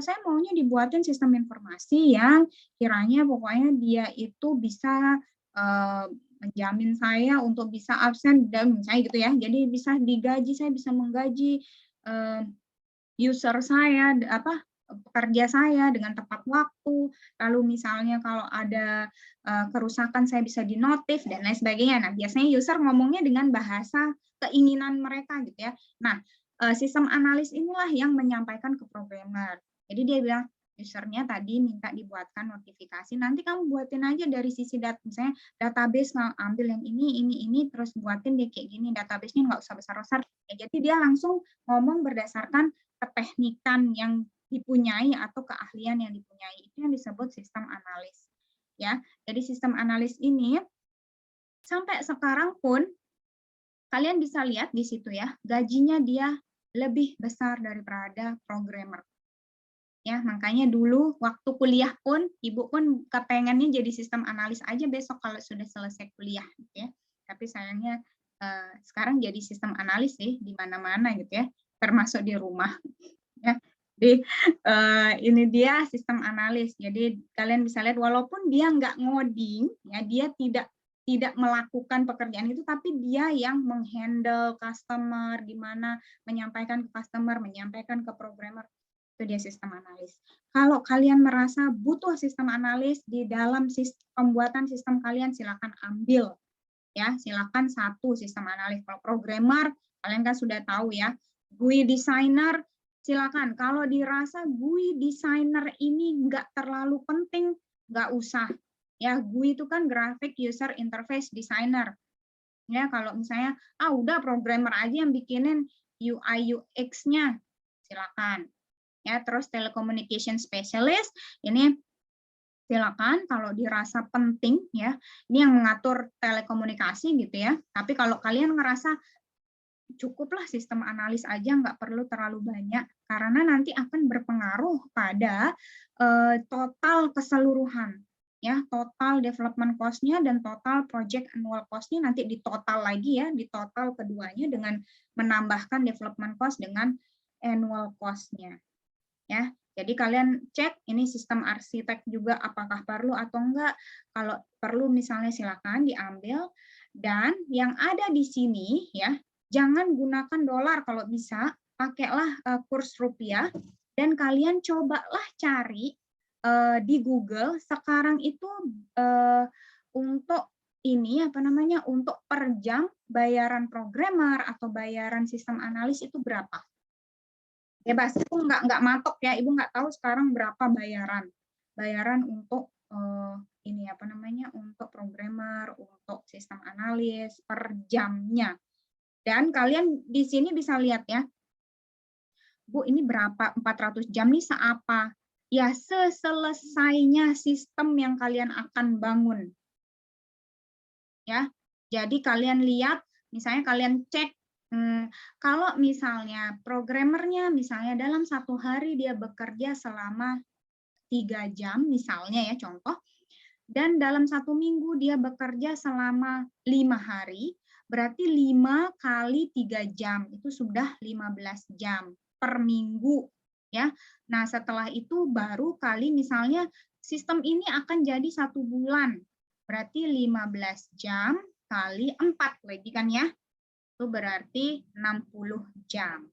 Speaker 1: saya maunya dibuatin sistem informasi yang kiranya pokoknya dia itu bisa menjamin saya untuk bisa absen dan misalnya gitu ya. Jadi bisa digaji, saya bisa menggaji user saya, pekerja saya dengan tepat waktu. Lalu misalnya kalau ada kerusakan saya bisa dinotif dan lain sebagainya. Nah, biasanya user ngomongnya dengan bahasa keinginan mereka gitu ya. Nah, sistem analis inilah yang menyampaikan ke programmer. Jadi dia bilang, usernya tadi minta dibuatkan notifikasi, nanti kamu buatin aja dari sisi misalnya database, ambil yang ini, terus buatin dia kayak gini, database-nya nggak usah besar-besar. Ya, jadi dia langsung ngomong berdasarkan keteknikan yang dipunyai atau keahlian yang dipunyai. Itu yang disebut sistem analis. Ya, jadi sistem analis ini sampai sekarang pun kalian bisa lihat di situ ya, gajinya dia lebih besar daripada programmer. Ya, makanya dulu waktu kuliah pun Ibu pun kepengennya jadi sistem analis aja besok kalau sudah selesai kuliah gitu ya. Tapi sayangnya sekarang jadi sistem analis sih di mana-mana gitu ya, termasuk di rumah. Ya. Jadi ini dia sistem analis. Jadi kalian bisa lihat walaupun dia nggak ngoding, ya dia tidak melakukan pekerjaan itu, tapi dia yang menghandle customer, gimana menyampaikan ke customer, menyampaikan ke programmer, itu dia sistem analis. Kalau kalian merasa butuh sistem analis di dalam pembuatan sistem kalian, silakan ambil, ya silakan satu sistem analis. Kalau programmer, kalian kan sudah tahu ya, GUI designer, silakan. Kalau dirasa GUI designer ini nggak terlalu penting, nggak usah. Ya, GUI itu kan graphic user interface designer. Ya, kalau misalnya udah programmer aja yang bikinin UI UX-nya, silakan. Ya, terus telecommunication specialist ini silakan kalau dirasa penting ya. Ini yang mengatur telekomunikasi gitu ya. Tapi kalau kalian ngerasa cukuplah sistem analis aja, nggak perlu terlalu banyak karena nanti akan berpengaruh pada total keseluruhan. Ya, total development cost-nya dan total project annual cost-nya nanti ditotal lagi ya, ditotal keduanya dengan menambahkan development cost dengan annual cost-nya. Ya, jadi kalian cek ini sistem arsitek juga apakah perlu atau enggak. Kalau perlu misalnya silakan diambil. Dan yang ada di sini ya, jangan gunakan dolar kalau bisa, pakailah kurs rupiah dan kalian cobalah cari di Google sekarang itu untuk ini untuk per jam bayaran programmer atau bayaran sistem analis itu berapa. Bebas, itu nggak matok ya, Ibu nggak tahu sekarang berapa bayaran untuk untuk programmer, untuk sistem analis per jamnya. Dan kalian di sini bisa lihat ya, Bu ini berapa 400 jam nih seapa? Ya seselesainya sistem yang kalian akan bangun. Ya, jadi kalian lihat, misalnya kalian cek kalau misalnya programmernya misalnya dalam satu hari dia bekerja selama 3 jam misalnya ya contoh, dan dalam satu minggu dia bekerja selama 5 hari, Berarti 5 kali 3 jam, itu sudah 15 jam per minggu. Ya. Nah, setelah itu baru kali misalnya sistem ini akan jadi 1 bulan. Berarti 15 jam kali 4 lagi kan ya. Itu berarti 60 jam.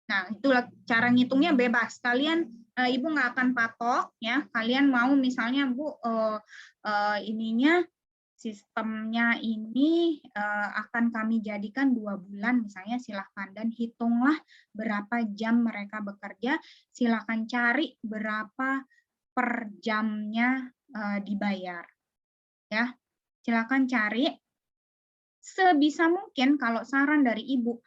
Speaker 1: Nah, itulah cara ngitungnya bebas. Kalian Ibu nggak akan patok ya. Kalian mau misalnya Bu ininya sistemnya ini akan kami jadikan 2 bulan misalnya, silahkan, dan hitunglah berapa jam mereka bekerja, silahkan cari berapa per jamnya dibayar. Ya, silakan cari. Sebisa mungkin kalau saran dari Ibu,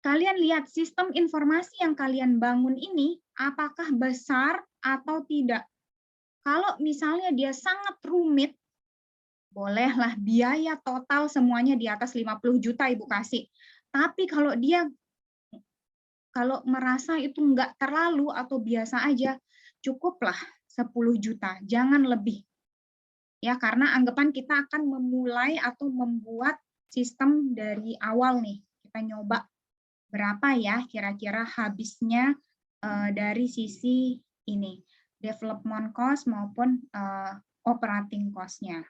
Speaker 1: kalian lihat sistem informasi yang kalian bangun ini apakah besar atau tidak. Kalau misalnya dia sangat rumit, bolehlah biaya total semuanya di atas 50 juta Ibu kasih. Tapi kalau dia merasa itu enggak terlalu atau biasa aja, cukuplah 10 juta, jangan lebih. Ya, karena anggapan kita akan memulai atau membuat sistem dari awal nih. Kita nyoba berapa ya kira-kira habisnya dari sisi ini, development cost maupun operating cost-nya.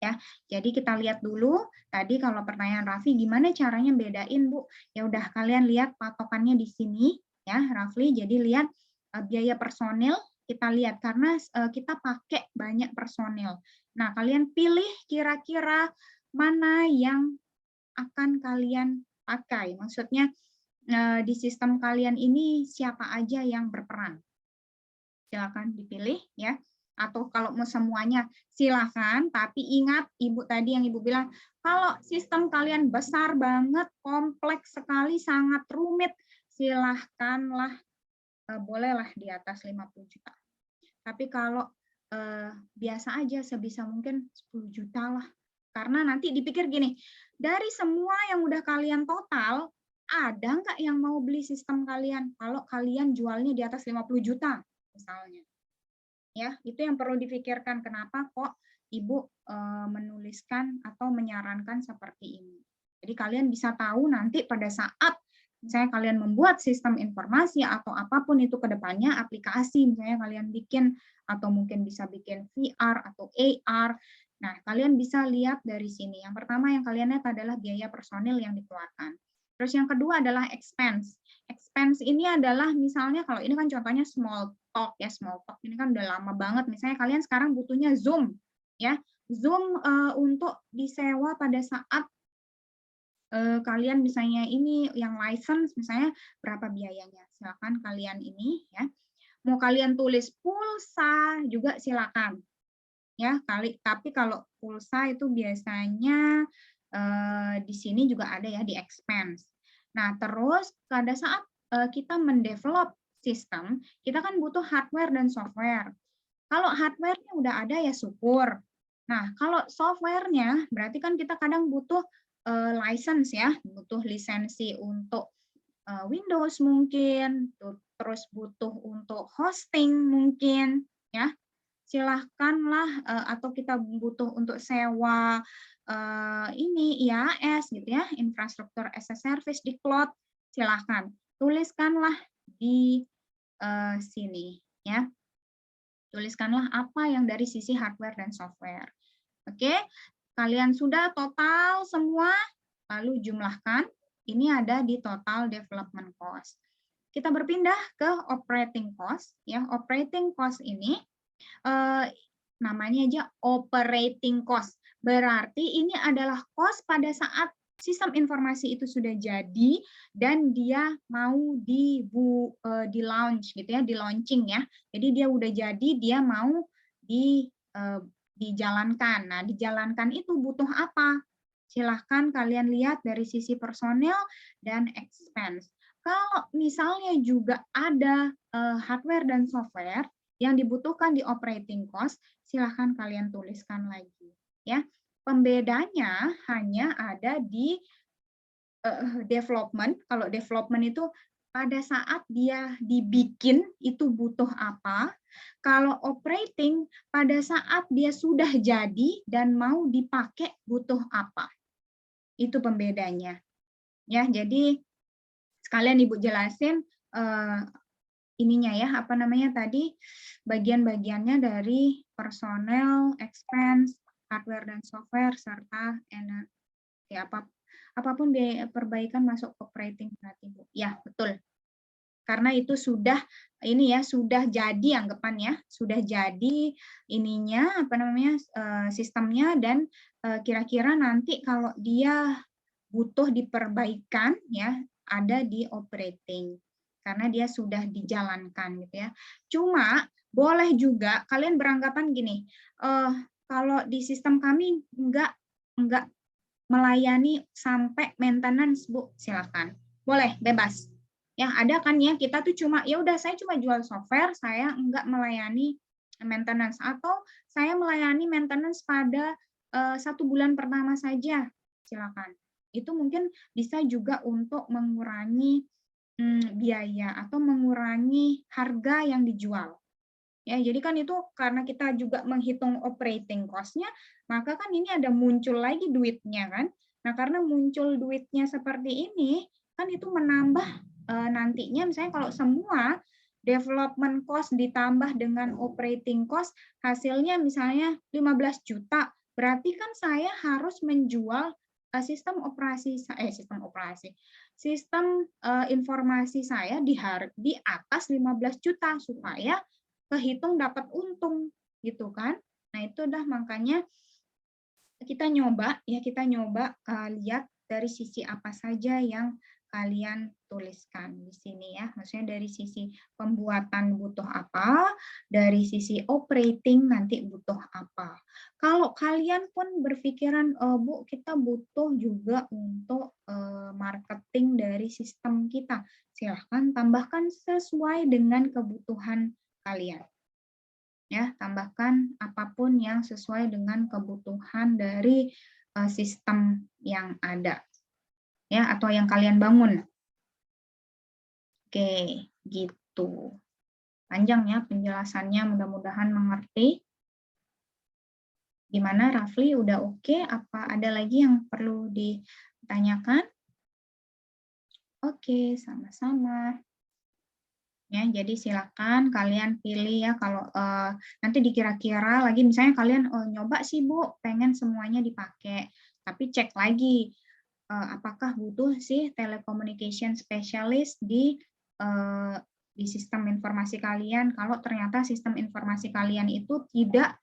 Speaker 1: Ya, jadi kita lihat dulu tadi kalau pertanyaan Raffi gimana caranya bedain Bu? Ya udah kalian lihat patokannya di sini ya Rafli. Jadi lihat biaya personil kita lihat karena kita pakai banyak personil. Nah, kalian pilih kira-kira mana yang akan kalian pakai. Maksudnya di sistem kalian ini siapa aja yang berperan. Silakan dipilih ya. Atau kalau mau semuanya silakan, tapi ingat Ibu tadi yang Ibu bilang, kalau sistem kalian besar banget, kompleks sekali, sangat rumit, silahkanlah, bolehlah di atas 50 juta. Tapi kalau biasa aja sebisa mungkin 10 juta lah. Karena nanti dipikir gini, dari semua yang udah kalian total, ada nggak yang mau beli sistem kalian? Kalau kalian jualnya di atas 50 juta misalnya. Ya, itu yang perlu dipikirkan kenapa kok Ibu menuliskan atau menyarankan seperti ini. Jadi kalian bisa tahu nanti pada saat misalnya kalian membuat sistem informasi atau apapun itu ke depannya, aplikasi misalnya kalian bikin atau mungkin bisa bikin VR atau AR. Nah, kalian bisa lihat dari sini. Yang pertama yang kalian lihat adalah biaya personil yang dikeluarkan. Terus yang kedua adalah expense. Expense ini adalah misalnya kalau ini kan contohnya small talk ya, small talk ini kan udah lama banget. Misalnya kalian sekarang butuhnya Zoom ya. Zoom untuk disewa pada saat kalian misalnya ini yang license misalnya berapa biayanya. Silakan kalian ini ya. Mau kalian tulis pulsa juga silakan. Ya, tapi kalau pulsa itu biasanya di sini juga ada ya di expense. Nah, terus pada saat kita mendevelop sistem, kita kan butuh hardware dan software. Kalau hardware-nya udah ada ya syukur. Nah, kalau software-nya berarti kan kita kadang butuh license ya, butuh lisensi untuk Windows mungkin, terus butuh untuk hosting mungkin ya. Silahkanlah atau kita butuh untuk sewa ini IaaS gitu ya, infrastruktur as a service di cloud, silahkan tuliskanlah di sini ya, tuliskanlah apa yang dari sisi hardware dan software. Oke, kalian sudah total semua, lalu jumlahkan, ini ada di total development cost. Kita berpindah ke operating cost ya, operating cost ini namanya aja operating cost. Berarti ini adalah cost pada saat sistem informasi itu sudah jadi dan dia mau di launch gitu ya, di launching ya. Jadi dia udah jadi, dia mau dijalankan. Nah, dijalankan itu butuh apa? Silahkan kalian lihat dari sisi personil dan expense. Kalau misalnya juga ada hardware dan software yang dibutuhkan di operating cost, silahkan kalian tuliskan lagi. Ya, pembedanya hanya ada di development. Kalau development itu pada saat dia dibikin itu butuh apa. Kalau operating pada saat dia sudah jadi dan mau dipakai butuh apa. Itu pembedanya. Ya, jadi sekalian Ibu jelasin ininya ya, apa namanya tadi, bagian-bagiannya dari personel, expense, hardware dan software, serta ya, apapun biaya perbaikan masuk operating berarti Bu. Ya, betul. Karena itu sudah ini ya, sudah jadi anggapannya, sudah jadi ininya apa namanya sistemnya, dan kira-kira nanti kalau dia butuh diperbaikan ya, ada di operating karena dia sudah dijalankan gitu ya. Cuma boleh juga kalian beranggapan gini, kalau di sistem kami enggak melayani sampai maintenance Bu, silakan. Boleh, bebas. Ya, ada kan ya, kita tuh cuma ya udah saya cuma jual software, saya enggak melayani maintenance, atau saya melayani maintenance pada 1 bulan pertama saja, silakan. Itu mungkin bisa juga untuk mengurangi biaya atau mengurangi harga yang dijual. Ya, jadi kan itu karena kita juga menghitung operating cost-nya, maka kan ini ada muncul lagi duitnya kan. Nah, karena muncul duitnya seperti ini, kan itu menambah nantinya misalnya kalau semua development cost ditambah dengan operating cost, hasilnya misalnya 15 juta, berarti kan saya harus menjual sistem informasi saya di atas 15 juta supaya kehitung dapat untung gitu kan. Nah, itu udah makanya kita nyoba lihat dari sisi apa saja yang kalian tuliskan di sini ya. Maksudnya dari sisi pembuatan butuh apa, dari sisi operating nanti butuh apa. Kalau kalian pun berpikiran, Bu, kita butuh juga untuk marketing dari sistem kita, silahkan tambahkan sesuai dengan kebutuhan kalian. Ya, tambahkan apapun yang sesuai dengan kebutuhan dari sistem yang ada. Ya, atau yang kalian bangun. Oke, gitu. Panjang ya penjelasannya, mudah-mudahan mengerti. Gimana, Rafli? Udah oke? Apa ada lagi yang perlu ditanyakan? Oke, sama-sama. Ya, jadi silakan kalian pilih ya, kalau nanti dikira-kira lagi misalnya kalian nyoba sih Bu, pengen semuanya dipakai, tapi cek lagi apakah butuh sih telecommunication specialist di sistem informasi kalian. Kalau ternyata sistem informasi kalian itu tidak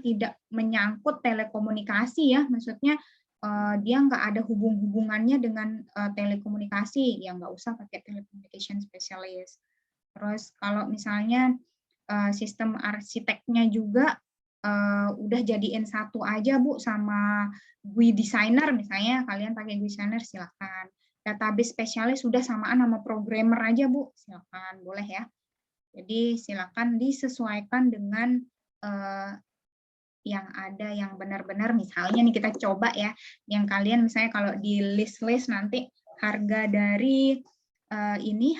Speaker 1: tidak menyangkut telekomunikasi ya, maksudnya dia nggak ada hubungannya dengan telekomunikasi, ya nggak usah pakai telecommunication specialist. Terus kalau misalnya sistem arsiteknya juga udah jadiin satu aja Bu sama GUI designer, misalnya kalian pakai GUI designer silakan. Database spesialis sudah samaan sama programmer aja Bu, silakan, boleh ya. Jadi silakan disesuaikan dengan yang ada, yang benar-benar. Misalnya nih kita coba ya, yang kalian misalnya kalau di list nanti harga dari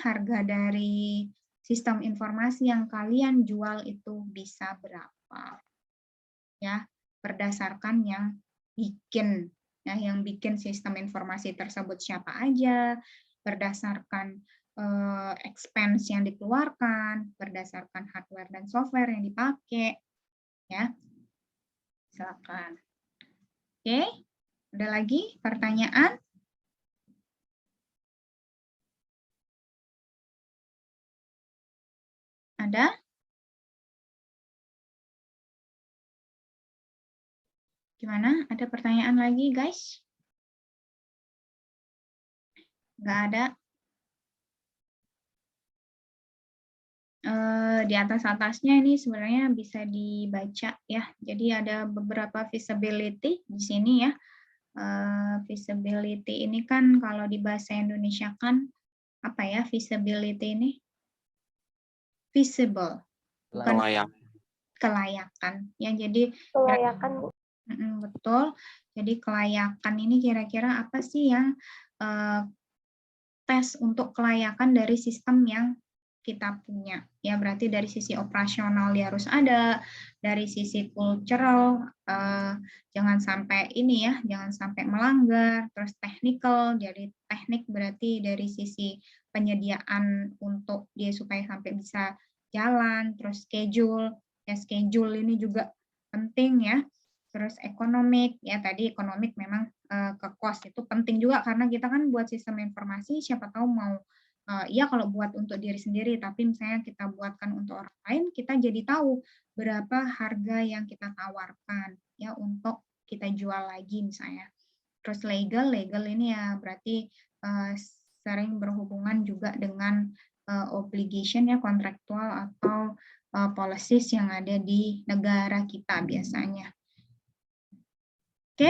Speaker 1: harga dari sistem informasi yang kalian jual itu bisa berapa ya, berdasarkan yang bikin sistem informasi tersebut siapa aja, berdasarkan expense yang dikeluarkan, berdasarkan hardware dan software yang dipakai ya. Silakan. Oke, ada lagi pertanyaan? Ada? Gimana? Ada pertanyaan lagi, guys? Nggak ada? Di atas-atasnya ini sebenarnya bisa dibaca ya. Jadi ada beberapa visibility di sini ya. Visibility ini kan kalau di bahasa Indonesia kan apa ya visibility ini? Visible, bukan kelayakan. Ya, jadi
Speaker 3: Kelayakan Bu.
Speaker 1: Betul. Jadi kelayakan ini kira-kira apa sih yang tes untuk kelayakan dari sistem yang kita punya. Ya, berarti dari sisi operasional dia harus ada, dari sisi cultural jangan sampai ini ya, jangan sampai melanggar, terus technical, jadi teknik berarti dari sisi penyediaan untuk dia supaya sampai bisa jalan, terus schedule, ya schedule ini juga penting ya. Terus ekonomik, ya tadi ekonomik memang ke cost itu penting juga karena kita kan buat sistem informasi, siapa tahu mau ya kalau buat untuk diri sendiri, tapi misalnya kita buatkan untuk orang lain, kita jadi tahu berapa harga yang kita tawarkan ya untuk kita jual lagi misalnya. Terus legal ini ya berarti sering berhubungan juga dengan obligation ya kontraktual atau policies yang ada di negara kita biasanya. Oke.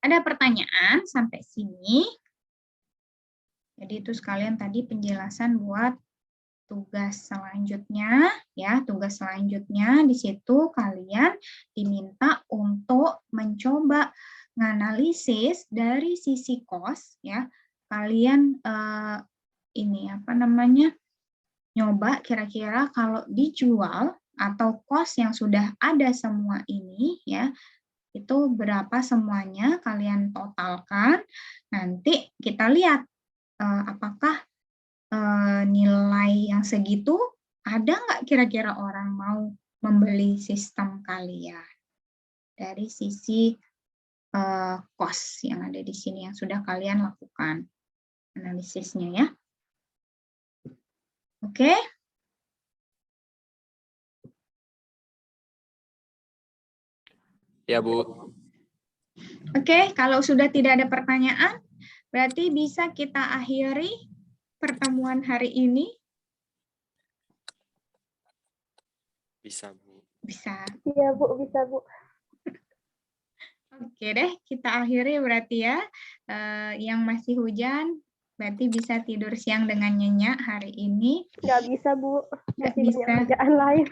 Speaker 1: Ada pertanyaan sampai sini? Jadi itu sekalian tadi penjelasan buat tugas selanjutnya ya. Tugas selanjutnya di situ kalian diminta untuk mencoba menganalisis dari sisi cost ya. Kalian ini apa namanya? Nyoba kira-kira kalau dijual atau cost yang sudah ada semua ini ya, itu berapa semuanya kalian totalkan. Nanti kita lihat apakah nilai yang segitu ada nggak kira-kira orang mau membeli sistem kalian dari sisi cost yang ada di sini yang sudah kalian lakukan analisisnya ya. Oke.
Speaker 4: Ya, Bu.
Speaker 1: Oke, kalau sudah tidak ada pertanyaan, berarti bisa kita akhiri pertemuan hari ini.
Speaker 4: Bisa, Bu.
Speaker 1: Bisa.
Speaker 3: Iya, Bu, bisa, Bu.
Speaker 1: Oke deh, kita akhiri berarti ya. Yang masih hujan, berarti bisa tidur siang dengan nyenyak hari ini.
Speaker 3: Nggak bisa, Bu.
Speaker 1: Nggak
Speaker 3: Masih
Speaker 1: bisa.
Speaker 3: banyak kerjaan lain.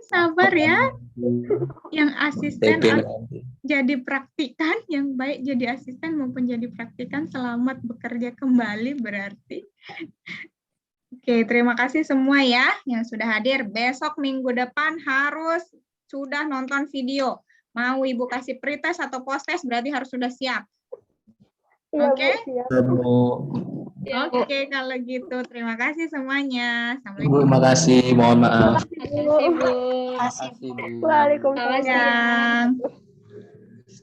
Speaker 1: Sabar ya. Yang asisten
Speaker 2: TP nanti.
Speaker 1: jadi praktikan, yang baik jadi asisten maupun jadi praktikan, selamat bekerja kembali berarti. Oke, terima kasih semua ya yang sudah hadir. Besok minggu depan harus sudah nonton video. Mau Ibu kasih pretest atau posttest berarti harus sudah siap.
Speaker 3: Iya,
Speaker 1: Oke?
Speaker 3: Bu, siap.
Speaker 1: Oke, kalau gitu terima kasih semuanya.
Speaker 2: Bu, makasih. Mohon maaf.
Speaker 3: Bu.
Speaker 5: Makasih, Bu.
Speaker 3: Waalaikumsalam.
Speaker 1: Assalamualaikum.